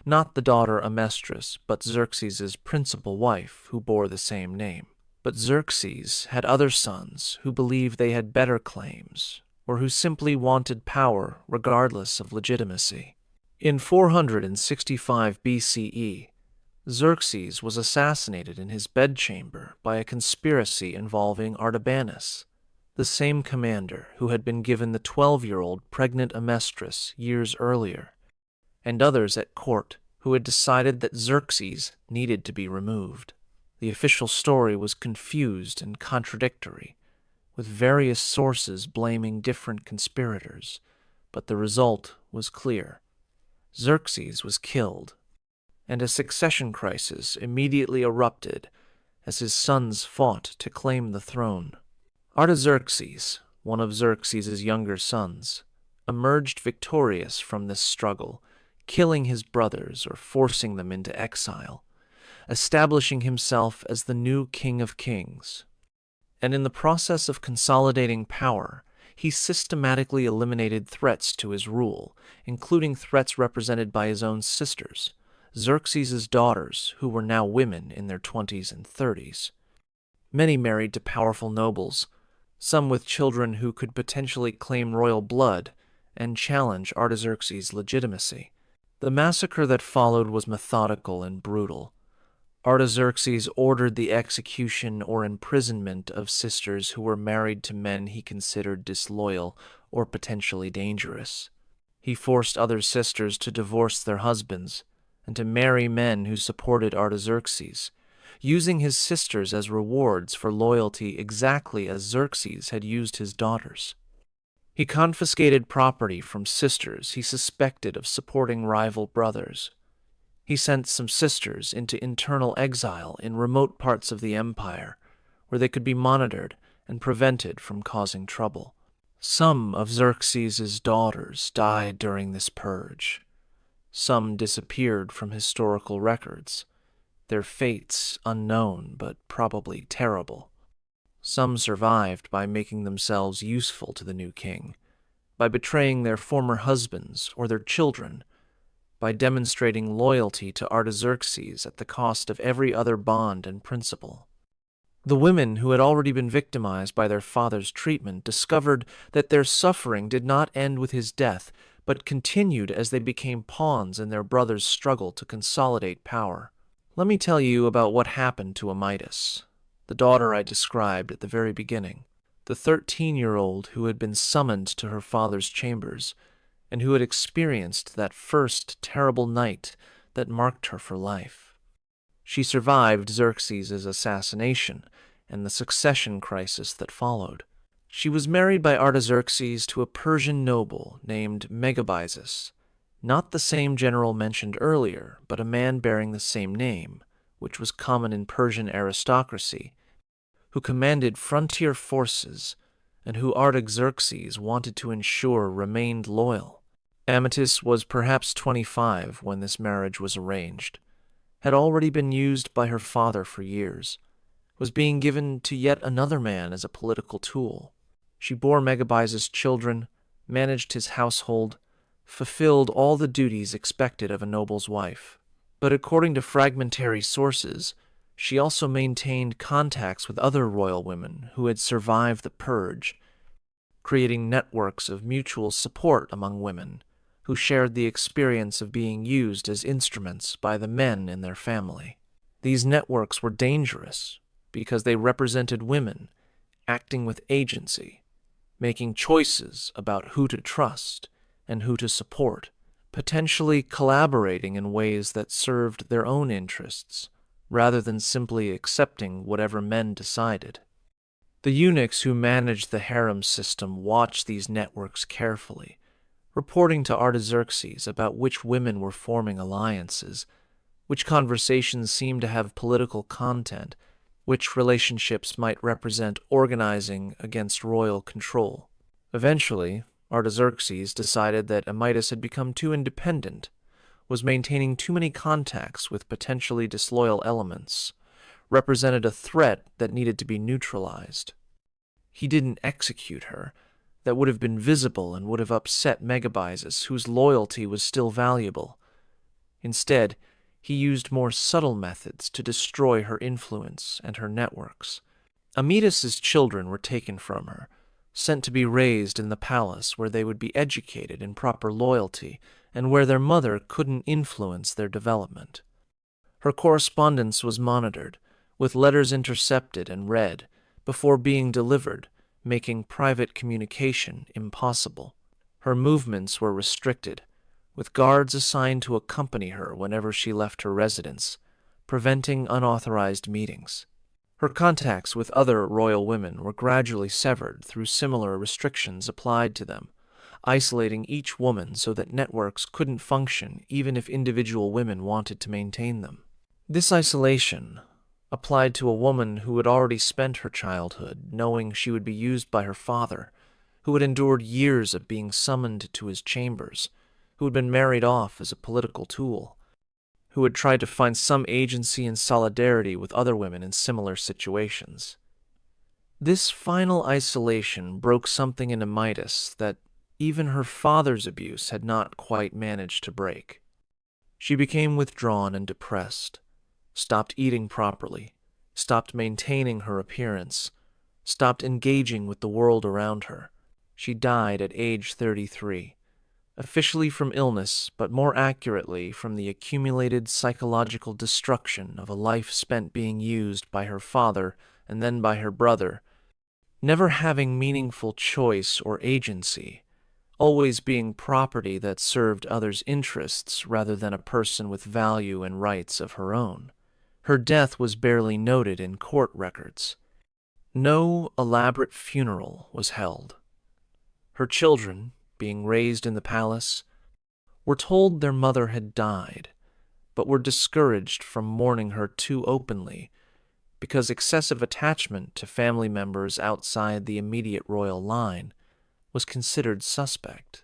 Not the daughter Amestris, but Xerxes' principal wife, who bore the same name. But Xerxes had other sons who believed they had better claims, or who simply wanted power regardless of legitimacy. In 465 BCE, Xerxes was assassinated in his bedchamber by a conspiracy involving Artabanus, the same commander who had been given the 12-year-old pregnant Amestris years earlier, and others at court who had decided that Xerxes needed to be removed. The official story was confused and contradictory, with various sources blaming different conspirators, but the result was clear. Xerxes was killed, and a succession crisis immediately erupted as his sons fought to claim the throne. Artaxerxes, one of Xerxes' younger sons, emerged victorious from this struggle, killing his brothers or forcing them into exile, establishing himself as the new king of kings. And in the process of consolidating power, he systematically eliminated threats to his rule, including threats represented by his own sisters, Xerxes' daughters, who were now women in their 20s and 30s. Many married to powerful nobles, some with children who could potentially claim royal blood and challenge Artaxerxes' legitimacy. The massacre that followed was methodical and brutal. Artaxerxes ordered the execution or imprisonment of sisters who were married to men he considered disloyal or potentially dangerous. He forced other sisters to divorce their husbands and to marry men who supported Artaxerxes, using his sisters as rewards for loyalty exactly as Xerxes had used his daughters. He confiscated property from sisters he suspected of supporting rival brothers. He sent some sisters into internal exile in remote parts of the empire, where they could be monitored and prevented from causing trouble. Some of Xerxes's daughters died during this purge. Some disappeared from historical records, their fates unknown but probably terrible. Some survived by making themselves useful to the new king, by betraying their former husbands or their children, by demonstrating loyalty to Artaxerxes at the cost of every other bond and principle. The women who had already been victimized by their father's treatment discovered that their suffering did not end with his death, but continued as they became pawns in their brother's struggle to consolidate power. Let me tell you about what happened to Amytas, the daughter I described at the very beginning, the 13-year-old who had been summoned to her father's chambers, and who had experienced that first terrible night that marked her for life. She survived Xerxes' assassination and the succession crisis that followed. She was married by Artaxerxes to a Persian noble named Megabyzus, not the same general mentioned earlier, but a man bearing the same name, which was common in Persian aristocracy, who commanded frontier forces and who Artaxerxes wanted to ensure remained loyal. Amytas was perhaps 25 when this marriage was arranged, had already been used by her father for years, was being given to yet another man as a political tool. She bore Megabyzus' children, managed his household, fulfilled all the duties expected of a noble's wife. But according to fragmentary sources, she also maintained contacts with other royal women who had survived the purge, creating networks of mutual support among women who shared the experience of being used as instruments by the men in their family. These networks were dangerous because they represented women acting with agency, making choices about who to trust and who to support, potentially collaborating in ways that served their own interests, rather than simply accepting whatever men decided. The eunuchs who managed the harem system watched these networks carefully, reporting to Artaxerxes about which women were forming alliances, which conversations seemed to have political content, which relationships might represent organizing against royal control. Eventually, Artaxerxes decided that Amytas had become too independent, was maintaining too many contacts with potentially disloyal elements, represented a threat that needed to be neutralized. He didn't execute her. That would have been visible and would have upset Megabyzus, whose loyalty was still valuable. Instead, he used more subtle methods to destroy her influence and her networks. Amytas' children were taken from her, sent to be raised in the palace where they would be educated in proper loyalty and where their mother couldn't influence their development. Her correspondence was monitored, with letters intercepted and read before being delivered, making private communication impossible. Her movements were restricted, with guards assigned to accompany her whenever she left her residence, preventing unauthorized meetings. Her contacts with other royal women were gradually severed through similar restrictions applied to them, isolating each woman so that networks couldn't function even if individual women wanted to maintain them. This isolation applied to a woman who had already spent her childhood knowing she would be used by her father, who had endured years of being summoned to his chambers, who had been married off as a political tool, who had tried to find some agency and solidarity with other women in similar situations. This final isolation broke something in Amytas that even her father's abuse had not quite managed to break. She became withdrawn and depressed, stopped eating properly, stopped maintaining her appearance, stopped engaging with the world around her. She died at age 33, officially from illness, but more accurately from the accumulated psychological destruction of a life spent being used by her father and then by her brother, never having meaningful choice or agency, always being property that served others' interests rather than a person with value and rights of her own. Her death was barely noted in court records. No elaborate funeral was held. Her children, being raised in the palace, were told their mother had died, but were discouraged from mourning her too openly because excessive attachment to family members outside the immediate royal line was considered suspect.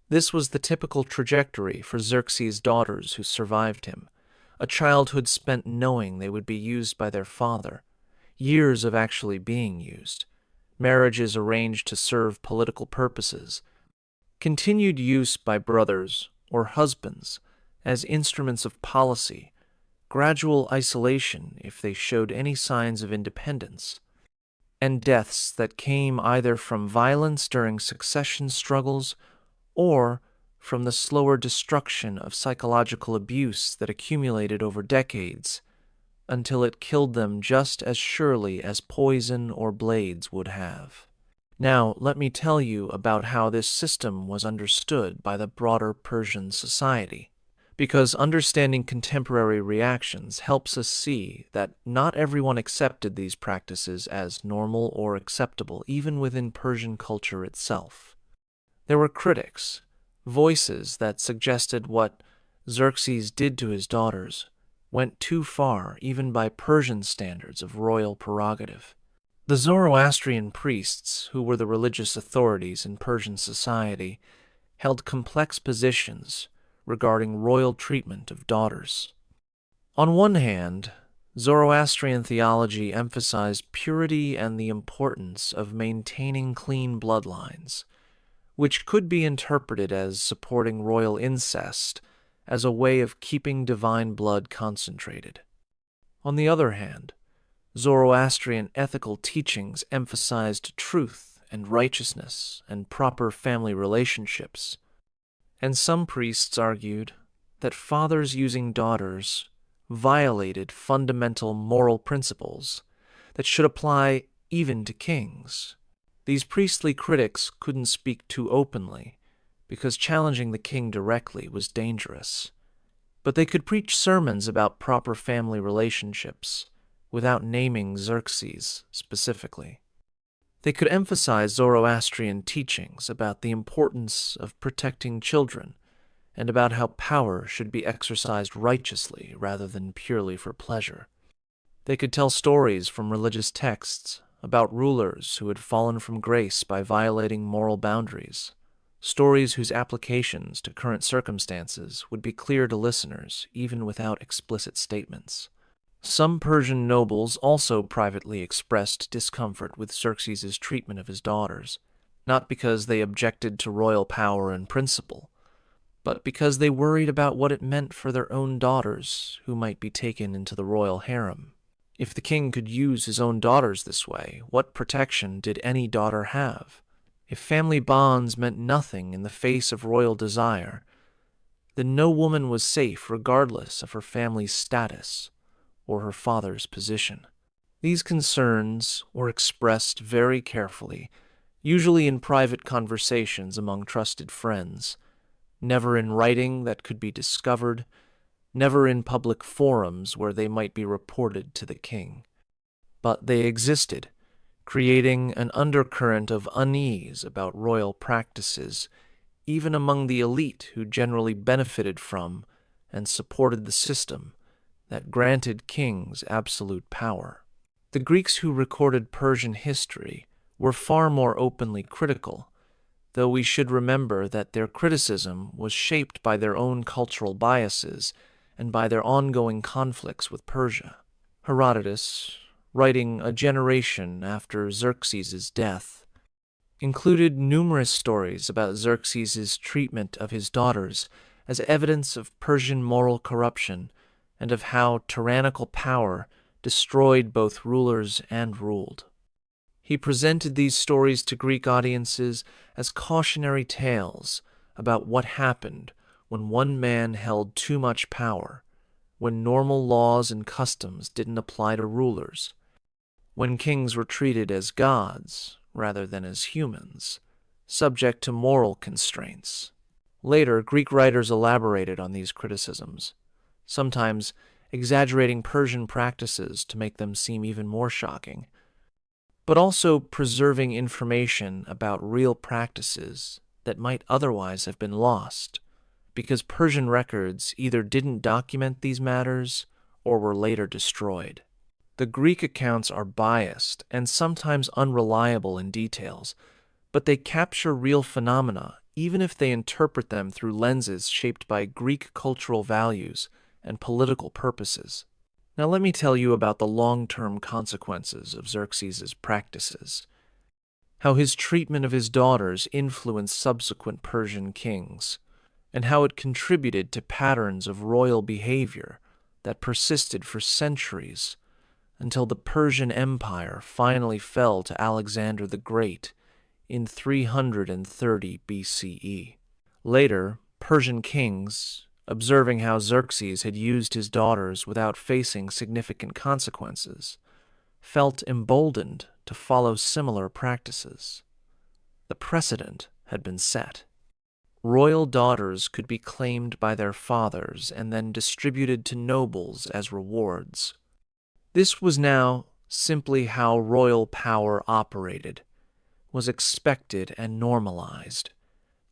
This was the typical trajectory for Xerxes' daughters who survived him, a childhood spent knowing they would be used by their father, years of actually being used, marriages arranged to serve political purposes, continued use by brothers or husbands as instruments of policy, gradual isolation if they showed any signs of independence, and deaths that came either from violence during succession struggles or from the slower destruction of psychological abuse that accumulated over decades until it killed them just as surely as poison or blades would have. Now, let me tell you about how this system was understood by the broader Persian society, because understanding contemporary reactions helps us see that not everyone accepted these practices as normal or acceptable, even within Persian culture itself. There were critics, voices that suggested what Xerxes did to his daughters went too far even by Persian standards of royal prerogative. The Zoroastrian priests, who were the religious authorities in Persian society, held complex positions regarding royal treatment of daughters. On one hand, Zoroastrian theology emphasized purity and the importance of maintaining clean bloodlines, which could be interpreted as supporting royal incest as a way of keeping divine blood concentrated. On the other hand, Zoroastrian ethical teachings emphasized truth and righteousness and proper family relationships, and some priests argued that fathers using daughters violated fundamental moral principles that should apply even to kings. These priestly critics couldn't speak too openly because challenging the king directly was dangerous, but they could preach sermons about proper family relationships without naming Xerxes specifically. They could emphasize Zoroastrian teachings about the importance of protecting children and about how power should be exercised righteously rather than purely for pleasure. They could tell stories from religious texts about rulers who had fallen from grace by violating moral boundaries, stories whose applications to current circumstances would be clear to listeners even without explicit statements. Some Persian nobles also privately expressed discomfort with Xerxes' treatment of his daughters, not because they objected to royal power and principle, but because they worried about what it meant for their own daughters who might be taken into the royal harem. If the king could use his own daughters this way, what protection did any daughter have? If family bonds meant nothing in the face of royal desire, then no woman was safe regardless of her family's status or her father's position. These concerns were expressed very carefully, usually in private conversations among trusted friends, never in writing that could be discovered, never in public forums where they might be reported to the king. But they existed, creating an undercurrent of unease about royal practices, even among the elite who generally benefited from and supported the system that granted kings absolute power. The Greeks who recorded Persian history were far more openly critical, though we should remember that their criticism was shaped by their own cultural biases and by their ongoing conflicts with Persia. Herodotus, writing a generation after Xerxes' death, included numerous stories about Xerxes' treatment of his daughters as evidence of Persian moral corruption and of how tyrannical power destroyed both rulers and ruled. He presented these stories to Greek audiences as cautionary tales about what happened when one man held too much power, when normal laws and customs didn't apply to rulers, when kings were treated as gods rather than as humans, subject to moral constraints. Later, Greek writers elaborated on these criticisms, sometimes exaggerating Persian practices to make them seem even more shocking, but also preserving information about real practices that might otherwise have been lost, because Persian records either didn't document these matters or were later destroyed. The Greek accounts are biased and sometimes unreliable in details, but they capture real phenomena even if they interpret them through lenses shaped by Greek cultural values and political purposes. Now let me tell you about the long-term consequences of Xerxes' practices, how his treatment of his daughters influenced subsequent Persian kings, and how it contributed to patterns of royal behavior that persisted for centuries until the Persian Empire finally fell to Alexander the Great in 330 BCE. Later, Persian kings, observing how Xerxes had used his daughters without facing significant consequences, felt emboldened to follow similar practices. The precedent had been set. Royal daughters could be claimed by their fathers and then distributed to nobles as rewards. This was now simply how royal power operated, was expected and normalized,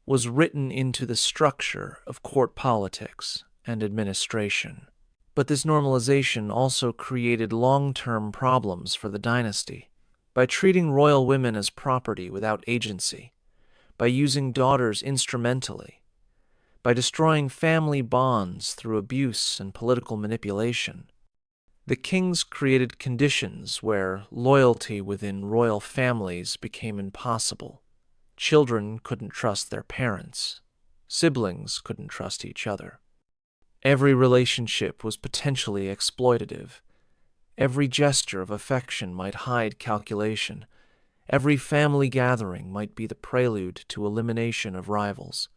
was written into the structure of court politics and administration. But this normalization also created long-term problems for the dynasty. By treating royal women as property without agency, by using daughters instrumentally, by destroying family bonds through abuse and political manipulation, the kings created conditions where loyalty within royal families became impossible. Children couldn't trust their parents. Siblings couldn't trust each other. Every relationship was potentially exploitative. Every gesture of affection might hide calculation. Every family gathering might be the prelude to elimination of rivals.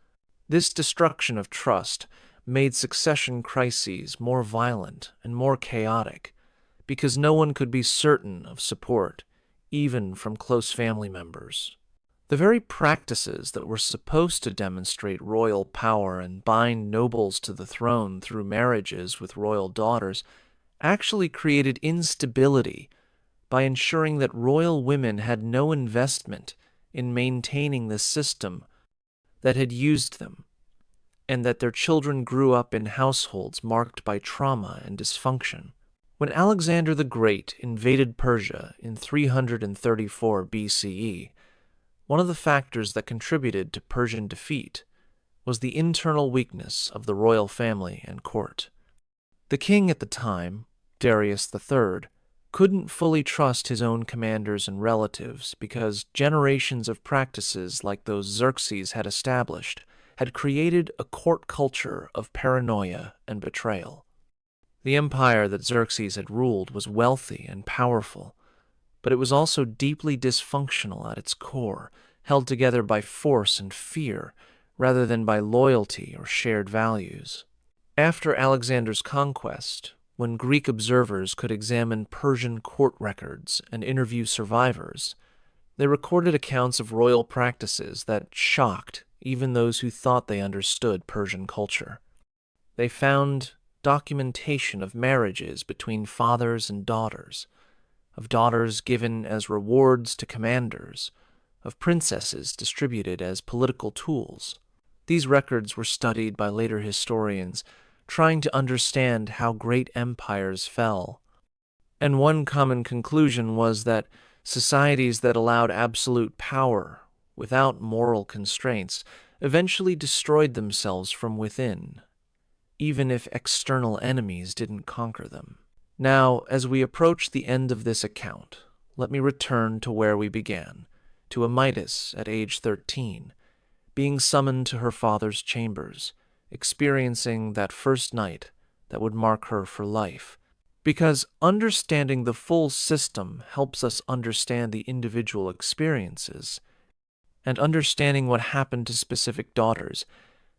This destruction of trust made succession crises more violent and more chaotic, because no one could be certain of support, even from close family members. The very practices that were supposed to demonstrate royal power and bind nobles to the throne through marriages with royal daughters actually created instability by ensuring that royal women had no investment in maintaining the system that had used them, and that their children grew up in households marked by trauma and dysfunction. When Alexander the Great invaded Persia in 334 BCE, one of the factors that contributed to Persian defeat was the internal weakness of the royal family and court. The king at the time, Darius III, couldn't fully trust his own commanders and relatives because generations of practices like those Xerxes had established had created a court culture of paranoia and betrayal. The empire that Xerxes had ruled was wealthy and powerful, but it was also deeply dysfunctional at its core, held together by force and fear rather than by loyalty or shared values. After Alexander's conquest, when Greek observers could examine Persian court records and interview survivors, they recorded accounts of royal practices that shocked even those who thought they understood Persian culture. They found documentation of marriages between fathers and daughters, of daughters given as rewards to commanders, of princesses distributed as political tools. These records were studied by later historians, trying to understand how great empires fell. And one common conclusion was that societies that allowed absolute power without moral constraints eventually destroyed themselves from within, even if external enemies didn't conquer them. Now, as we approach the end of this account, let me return to where we began, to Amytis at age 13, being summoned to her father's chambers, experiencing that first night that would mark her for life. Because understanding the full system helps us understand the individual experiences, and understanding what happened to specific daughters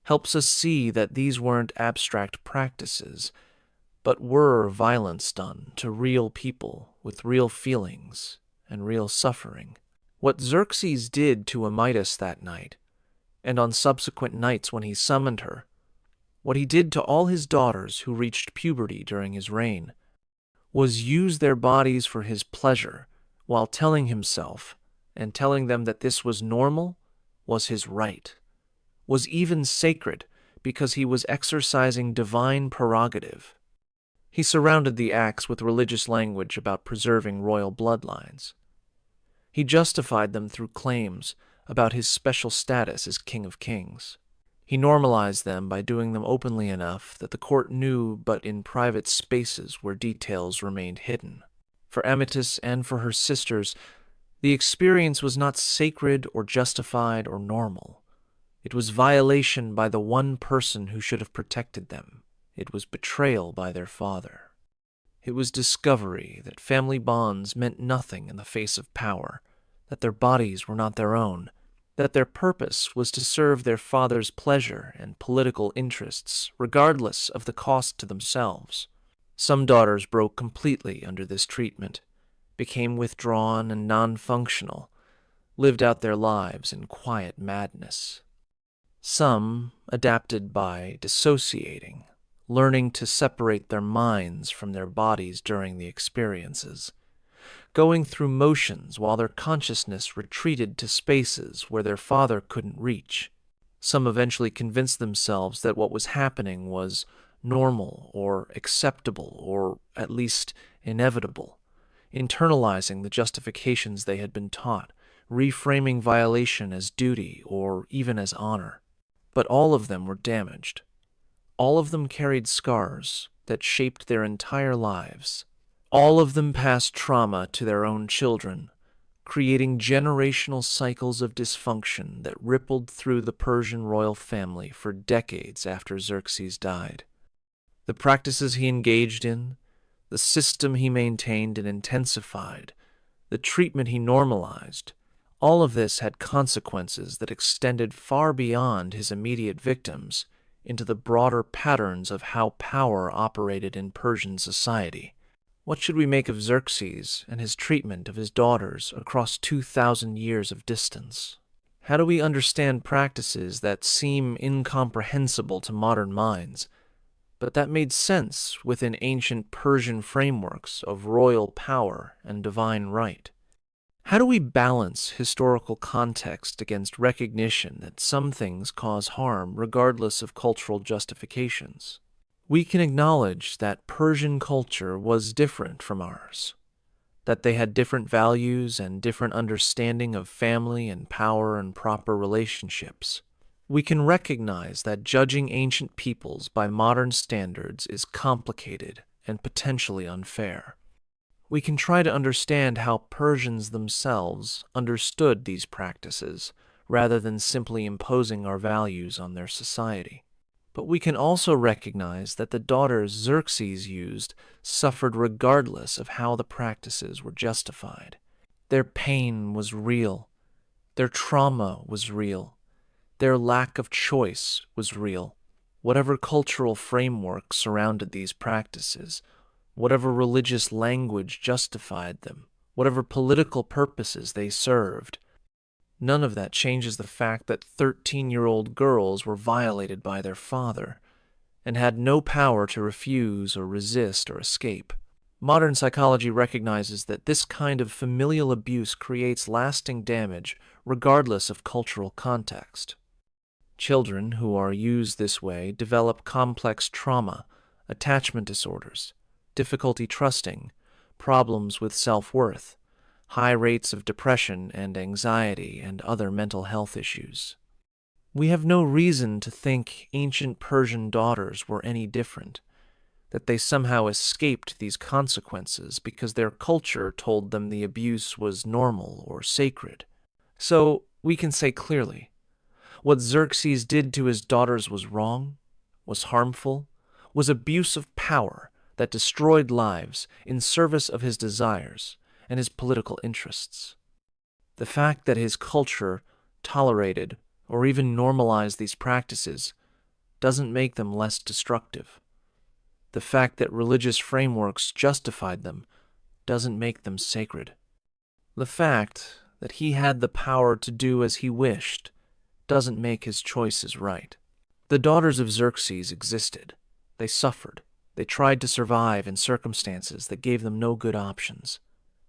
helps us see that these weren't abstract practices, but were violence done to real people with real feelings and real suffering. What Xerxes did to Amytas that night, and on subsequent nights when he summoned her, what he did to all his daughters who reached puberty during his reign, was use their bodies for his pleasure while telling himself and telling them that this was normal, was his right, was even sacred because he was exercising divine prerogative. He surrounded the acts with religious language about preserving royal bloodlines. He justified them through claims about his special status as King of Kings. He normalized them by doing them openly enough that the court knew, but in private spaces where details remained hidden. For Amytas and for her sisters, the experience was not sacred or justified or normal. It was violation by the one person who should have protected them. It was betrayal by their father. It was discovery that family bonds meant nothing in the face of power, that their bodies were not their own, that their purpose was to serve their father's pleasure and political interests, regardless of the cost to themselves. Some daughters broke completely under this treatment, became withdrawn and non-functional, lived out their lives in quiet madness. Some adapted by dissociating, learning to separate their minds from their bodies during the experiences, going through motions while their consciousness retreated to spaces where their father couldn't reach. Some eventually convinced themselves that what was happening was normal or acceptable or at least inevitable, internalizing the justifications they had been taught, reframing violation as duty or even as honor. But all of them were damaged. All of them carried scars that shaped their entire lives. All of them passed trauma to their own children, creating generational cycles of dysfunction that rippled through the Persian royal family for decades after Xerxes died. The practices he engaged in, the system he maintained and intensified, the treatment he normalized, all of this had consequences that extended far beyond his immediate victims into the broader patterns of how power operated in Persian society. What should we make of Xerxes and his treatment of his daughters across 2,000 years of distance? How do we understand practices that seem incomprehensible to modern minds, but that made sense within ancient Persian frameworks of royal power and divine right? How do we balance historical context against recognition that some things cause harm regardless of cultural justifications? We can acknowledge that Persian culture was different from ours, that they had different values and different understanding of family and power and proper relationships. We can recognize that judging ancient peoples by modern standards is complicated and potentially unfair. We can try to understand how Persians themselves understood these practices rather than simply imposing our values on their society. But we can also recognize that the daughters Xerxes used suffered regardless of how the practices were justified. Their pain was real. Their trauma was real. Their lack of choice was real. Whatever cultural framework surrounded these practices, whatever religious language justified them, whatever political purposes they served, none of that changes the fact that 13-year-old girls were violated by their father and had no power to refuse or resist or escape. Modern psychology recognizes that this kind of familial abuse creates lasting damage regardless of cultural context. Children who are used this way develop complex trauma, attachment disorders, difficulty trusting, problems with self-worth, high rates of depression and anxiety, and other mental health issues. We have no reason to think ancient Persian daughters were any different, that they somehow escaped these consequences because their culture told them the abuse was normal or sacred. So we can say clearly, what Xerxes did to his daughters was wrong, was harmful, was abuse of power that destroyed lives in service of his desires and his political interests. The fact that his culture tolerated, or even normalized these practices doesn't make them less destructive. The fact that religious frameworks justified them doesn't make them sacred. The fact that he had the power to do as he wished doesn't make his choices right. The daughters of Xerxes existed. They suffered. They tried to survive in circumstances that gave them no good options.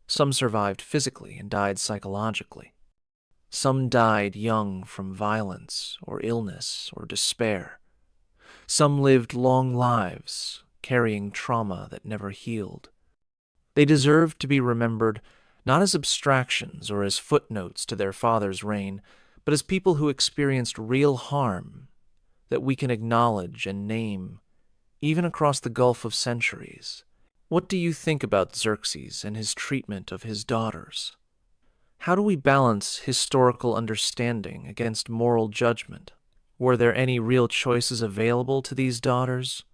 Some survived physically and died psychologically. Some died young from violence or illness or despair. Some lived long lives, carrying trauma that never healed. They deserved to be remembered not as abstractions or as footnotes to their father's reign, but as people who experienced real harm that we can acknowledge and name, even across the gulf of centuries. What do you think about Xerxes and his treatment of his daughters? How do we balance historical understanding against moral judgment? Were there any real choices available to these daughters?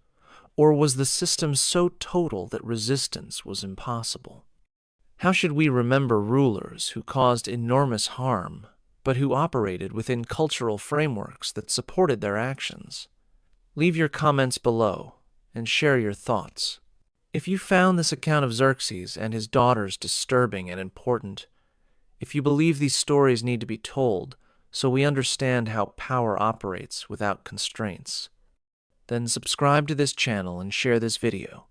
Or was the system so total that resistance was impossible? How should we remember rulers who caused enormous harm, but who operated within cultural frameworks that supported their actions? Leave your comments below and share your thoughts. If you found this account of Xerxes and his daughters disturbing and important, if you believe these stories need to be told so we understand how power operates without constraints, then subscribe to this channel and share this video.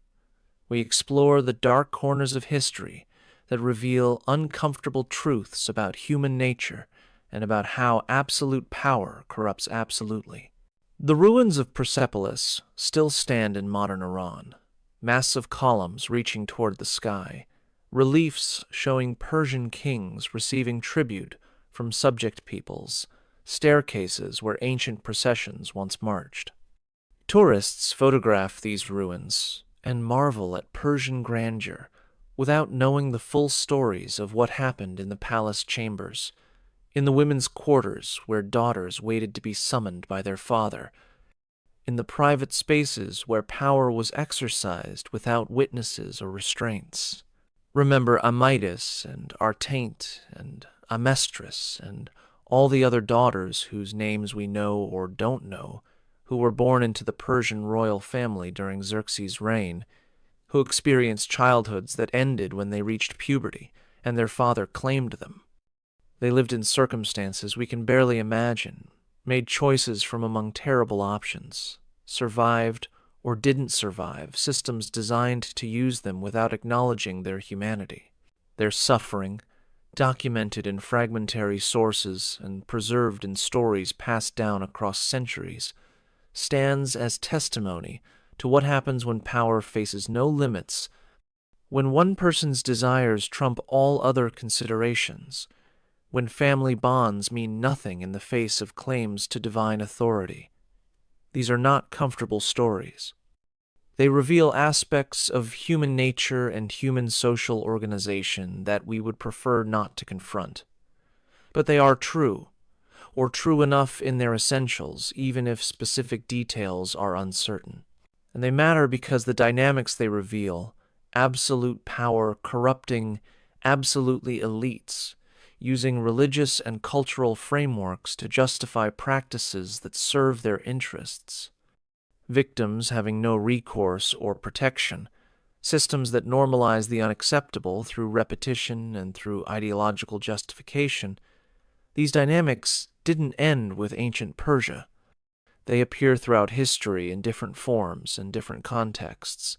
We explore the dark corners of history that reveal uncomfortable truths about human nature and about how absolute power corrupts absolutely. The ruins of Persepolis still stand in modern Iran, massive columns reaching toward the sky, reliefs showing Persian kings receiving tribute from subject peoples, staircases where ancient processions once marched. Tourists photograph these ruins and marvel at Persian grandeur without knowing the full stories of what happened in the palace chambers, in the women's quarters where daughters waited to be summoned by their father, in the private spaces where power was exercised without witnesses or restraints. Remember Amytis and Artaint and Amestris and all the other daughters whose names we know or don't know, who were born into the Persian royal family during Xerxes' reign, who experienced childhoods that ended when they reached puberty and their father claimed them. They lived in circumstances we can barely imagine, made choices from among terrible options, survived or didn't survive systems designed to use them without acknowledging their humanity. Their suffering, documented in fragmentary sources and preserved in stories passed down across centuries, stands as testimony to what happens when power faces no limits, when one person's desires trump all other considerations, when family bonds mean nothing in the face of claims to divine authority. These are not comfortable stories. They reveal aspects of human nature and human social organization that we would prefer not to confront. But they are true, or true enough in their essentials, even if specific details are uncertain. And they matter because the dynamics they reveal, absolute power corrupting absolutely elites, using religious and cultural frameworks to justify practices that serve their interests, victims having no recourse or protection, systems that normalize the unacceptable through repetition and through ideological justification. These dynamics didn't end with ancient Persia. They appear throughout history in different forms and different contexts.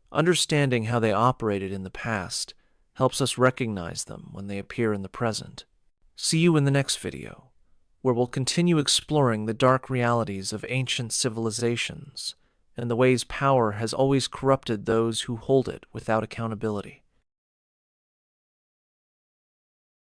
Understanding how they operated in the past helps us recognize them when they appear in the present. See you in the next video, where we'll continue exploring the dark realities of ancient civilizations and the ways power has always corrupted those who hold it without accountability.